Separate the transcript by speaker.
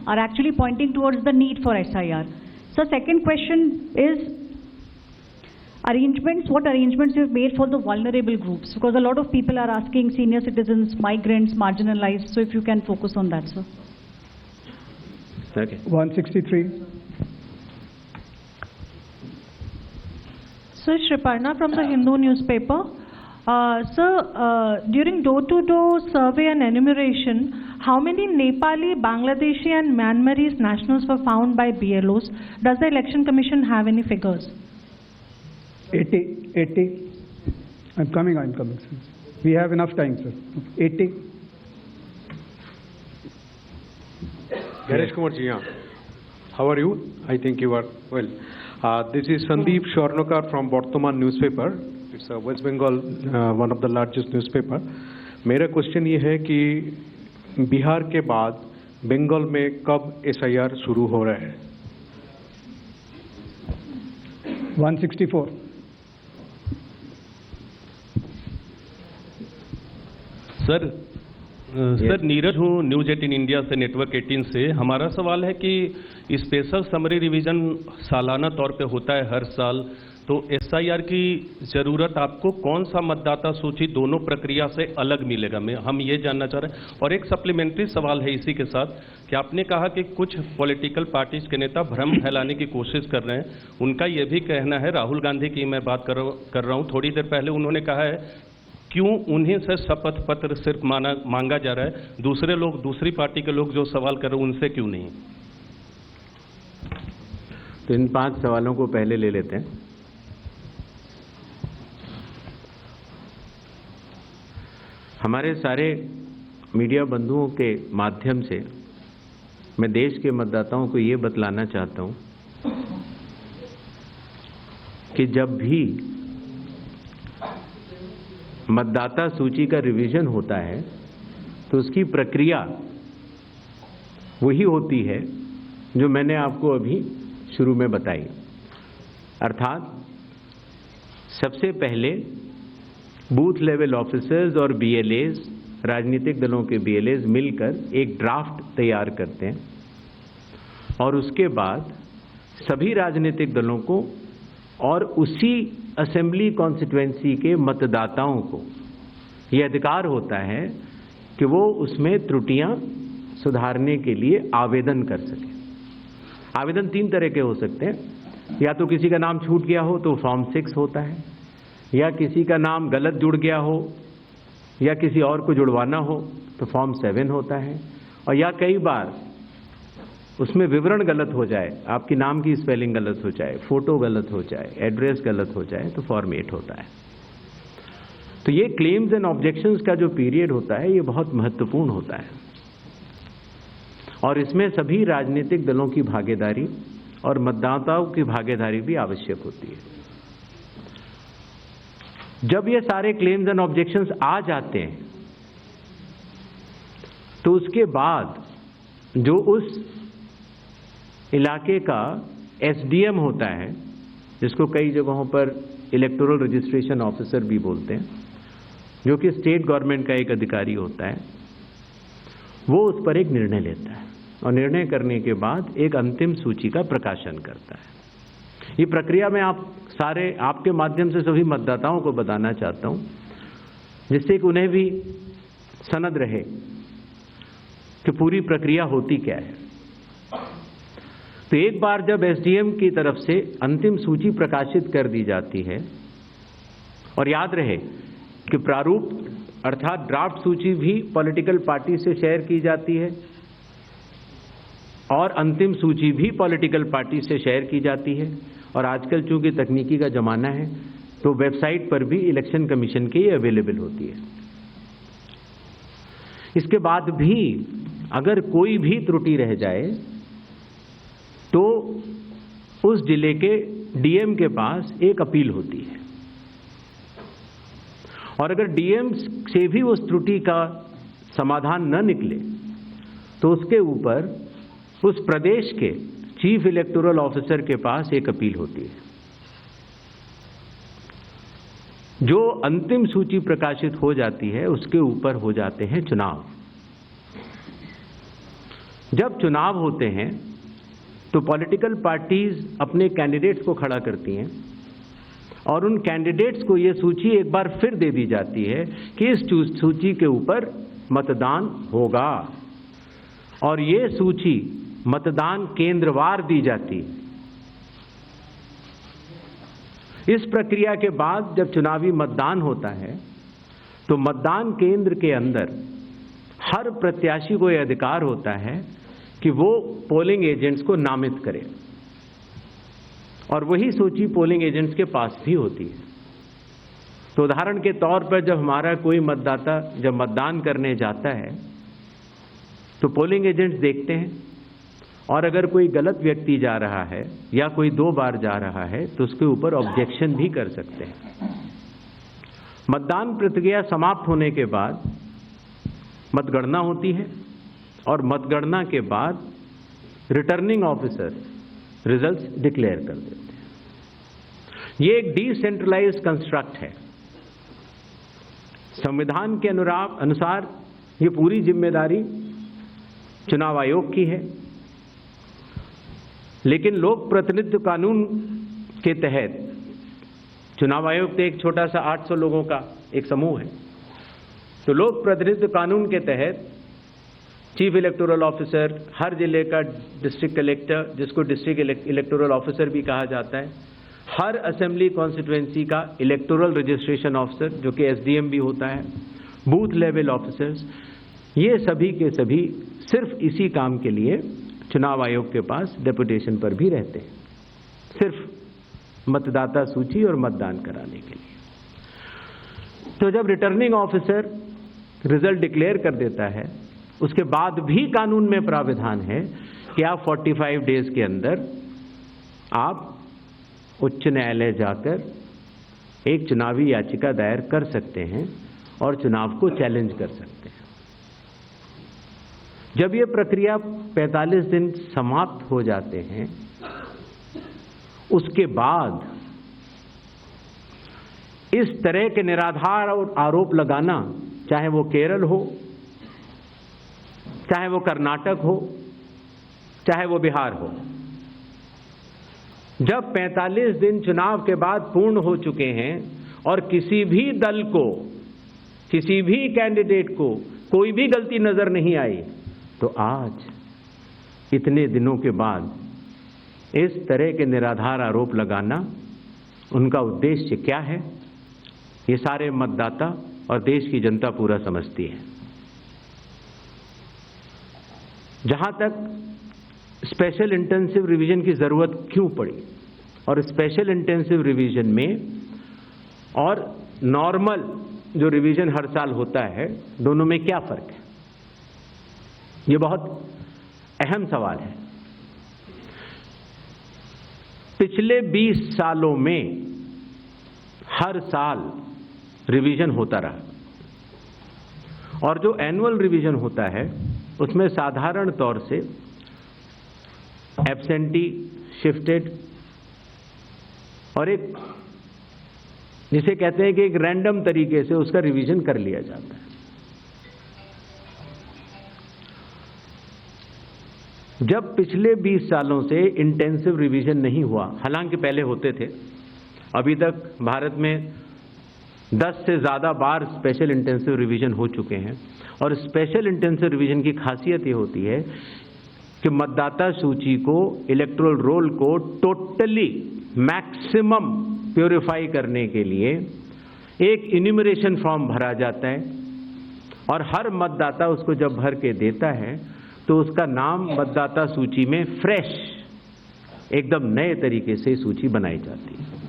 Speaker 1: are actually pointing towards the need for SIR. So second question is arrangements, what arrangements you've made for the vulnerable groups? Because a lot of people are asking senior citizens, migrants, marginalized. So if you can focus on that, sir.
Speaker 2: Okay.
Speaker 3: 163.
Speaker 4: Sir, Shriparna from the Hindu newspaper. Sir, during door-to-door survey and enumeration, how many Nepali, Bangladeshi and Myanmarese nationals were found by BLOs? Does the Election Commission have any figures?
Speaker 3: 80. I'm coming, sir. We have enough time, sir. 80.
Speaker 5: Ganesh Kumar ji, how are you? I think you are well. This is Sandeep Swarnakar from Bartaman newspaper. It's a West Bengal, one of the largest newspaper. मेरा question ये है कि बिहार के बाद बंगाल में कब SIR शुरू हो रहा है?
Speaker 3: 164.
Speaker 6: सर नीरज हूँ, न्यूज 18 इंडिया से, नेटवर्क 18 से। हमारा सवाल है कि स्पेशल समरी रिवीजन सालाना तौर पे होता है हर साल, तो SIR की ज़रूरत आपको कौन सा मतदाता सूची दोनों प्रक्रिया से अलग मिलेगा? हम ये जानना चाह रहे हैं। और एक सप्लीमेंट्री सवाल है इसी के साथ कि आपने कहा कि कुछ पॉलिटिकल पार्टीज के नेता भ्रम फैलाने की कोशिश कर रहे हैं। उनका ये भी कहना है, राहुल गांधी की मैं बात कर रहा हूँ, थोड़ी देर पहले उन्होंने कहा है क्यों उन्हीं से शपथ पत्र सिर्फ मांगा जा रहा है, दूसरे लोग, दूसरी पार्टी के लोग जो सवाल कर रहे हैं उनसे क्यों नहीं?
Speaker 2: तो इन 5 सवालों को पहले ले लेते हैं। हमारे सारे मीडिया बंधुओं के माध्यम से मैं देश के मतदाताओं को ये बतलाना चाहता हूं कि जब भी मतदाता सूची का रिवीजन होता है तो उसकी प्रक्रिया वही होती है जो मैंने आपको अभी शुरू में बताई। अर्थात सबसे पहले बूथ लेवल ऑफिसर्स और BLAs, राजनीतिक दलों के BLAs मिलकर एक ड्राफ्ट तैयार करते हैं और उसके बाद सभी राजनीतिक दलों को और उसी असेंबली कॉन्स्टिट्यूएंसी के मतदाताओं को यह अधिकार होता है कि वो उसमें त्रुटियां सुधारने के लिए आवेदन कर सकें। आवेदन 3 तरह के हो सकते हैं, या तो किसी का नाम छूट गया हो तो फॉर्म 6 होता है, या किसी का नाम गलत जुड़ गया हो या किसी और को जुड़वाना हो तो फॉर्म 7 होता है, और या कई बार उसमें विवरण गलत हो जाए, आपकी नाम की स्पेलिंग गलत हो जाए, फोटो गलत हो जाए, एड्रेस गलत हो जाए तो फॉर्म 8 होता है। तो ये क्लेम्स एंड ऑब्जेक्शंस का जो पीरियड होता है ये बहुत महत्वपूर्ण होता है और इसमें सभी राजनीतिक दलों की भागीदारी और मतदाताओं की भागीदारी भी आवश्यक होती है। जब ये सारे क्लेम्स एंड ऑब्जेक्शंस आ जाते हैं तो उसके बाद जो उस इलाके का SDM होता है, जिसको कई जगहों पर इलेक्टोरल रजिस्ट्रेशन ऑफिसर भी बोलते हैं, जो कि स्टेट गवर्नमेंट का एक अधिकारी होता है, वो उस पर एक निर्णय लेता है और निर्णय करने के बाद एक अंतिम सूची का प्रकाशन करता है। ये प्रक्रिया मैं आपके माध्यम से सभी मतदाताओं को बताना चाहता हूं, जिससे कि उन्हें भी सनद रहे कि पूरी प्रक्रिया होती क्या है। तो एक बार जब SDM की तरफ से अंतिम सूची प्रकाशित कर दी जाती है, और याद रहे कि प्रारूप अर्थात ड्राफ्ट सूची भी पॉलिटिकल पार्टी से शेयर की जाती है और अंतिम सूची भी पॉलिटिकल पार्टी से शेयर की जाती है, और आजकल चूंकि तकनीकी का जमाना है तो वेबसाइट पर भी इलेक्शन कमीशन की अवेलेबल होती है। इसके बाद भी अगर कोई भी त्रुटि रह जाए तो उस जिले के DM के पास एक अपील होती है, और अगर DM से भी उस त्रुटि का समाधान न निकले तो उसके ऊपर उस प्रदेश के चीफ इलेक्टोरल ऑफिसर के पास एक अपील होती है। जो अंतिम सूची प्रकाशित हो जाती है उसके ऊपर हो जाते हैं चुनाव। जब चुनाव होते हैं तो पॉलिटिकल पार्टीज अपने कैंडिडेट्स को खड़ा करती हैं और उन कैंडिडेट्स को ये सूची एक बार फिर दे दी जाती है कि इस सूची के ऊपर मतदान होगा, और ये सूची मतदान केंद्रवार दी जाती है। इस प्रक्रिया के बाद जब चुनावी मतदान होता है तो मतदान केंद्र के अंदर हर प्रत्याशी को यह अधिकार होता है कि वो पोलिंग एजेंट्स को नामित करे, और वही सूची पोलिंग एजेंट्स के पास भी होती है। तो उदाहरण के तौर पर जब हमारा कोई मतदाता जब मतदान करने जाता है तो पोलिंग एजेंट्स देखते हैं, और अगर कोई गलत व्यक्ति जा रहा है या कोई 2 बार जा रहा है तो उसके ऊपर ऑब्जेक्शन भी कर सकते हैं। मतदान प्रक्रिया समाप्त होने के बाद मतगणना होती है, और मतगणना के बाद रिटर्निंग ऑफिसर रिजल्ट्स डिक्लेयर कर देते हैं। ये एक डिसेंट्रलाइज्ड कंस्ट्रक्ट है। संविधान के अनुसार ये पूरी जिम्मेदारी चुनाव आयोग की है, लेकिन लोक प्रतिनिधित्व कानून के तहत चुनाव आयोग तो एक छोटा सा 800 लोगों का एक समूह है। तो लोक प्रतिनिधित्व कानून के तहत चीफ इलेक्टोरल ऑफिसर, हर जिले का डिस्ट्रिक्ट कलेक्टर, जिसको डिस्ट्रिक्ट इलेक्टोरल ऑफिसर भी कहा जाता है, हर असेंबली कॉन्स्टिट्यूएंसी का इलेक्टोरल रजिस्ट्रेशन ऑफिसर जो कि एसडीएम भी होता है, बूथ लेवल ऑफिसर्स, ये सभी के सभी सिर्फ इसी काम के लिए चुनाव आयोग के पास डेपुटेशन पर भी रहते हैं, सिर्फ मतदाता सूची और मतदान कराने के लिए। तो जब रिटर्निंग ऑफिसर रिजल्ट डिक्लेयर कर देता है, उसके बाद भी कानून में प्राविधान है कि आप 45 डेज के अंदर आप उच्च न्यायालय जाकर एक चुनावी याचिका दायर कर सकते हैं और चुनाव को चैलेंज कर सकते हैं। जब ये प्रक्रिया 45 दिन समाप्त हो जाते हैं, उसके बाद इस तरह के निराधार और आरोप लगाना, चाहे वो केरल हो, चाहे वो कर्नाटक हो, चाहे वो बिहार हो, जब 45 दिन चुनाव के बाद पूर्ण हो चुके हैं और किसी भी दल को, किसी भी कैंडिडेट को कोई भी गलती नजर नहीं आई, तो आज इतने दिनों के बाद इस तरह के निराधार आरोप लगाना, उनका उद्देश्य क्या है, ये सारे मतदाता और देश की जनता पूरा समझती है। जहां तक स्पेशल इंटेंसिव रिवीजन की जरूरत क्यों पड़ी, और स्पेशल इंटेंसिव रिवीजन में और नॉर्मल जो रिवीजन हर साल होता है, दोनों में क्या फर्क है, ये बहुत अहम सवाल है। पिछले 20 सालों में हर साल रिवीजन होता रहा, और जो एनुअल रिवीजन होता है उसमें साधारण तौर से एब्सेंटी, शिफ्टेड और एक जिसे कहते हैं कि एक रैंडम तरीके से उसका रिवीजन कर लिया जाता है। जब पिछले 20 सालों से इंटेंसिव रिवीजन नहीं हुआ, हालांकि पहले होते थे, अभी तक भारत में 10 से ज़्यादा बार स्पेशल इंटेंसिव रिवीजन हो चुके हैं, और स्पेशल इंटेंसिव रिवीजन की खासियत ये होती है कि मतदाता सूची को, इलेक्टोरल रोल को टोटली मैक्सिमम प्योरीफाई करने के लिए एक इन्यूमरेशन फॉर्म भरा जाता है, और हर मतदाता उसको जब भर के देता है तो उसका नाम मतदाता सूची में फ्रेश, एकदम नए तरीके से सूची बनाई जाती है।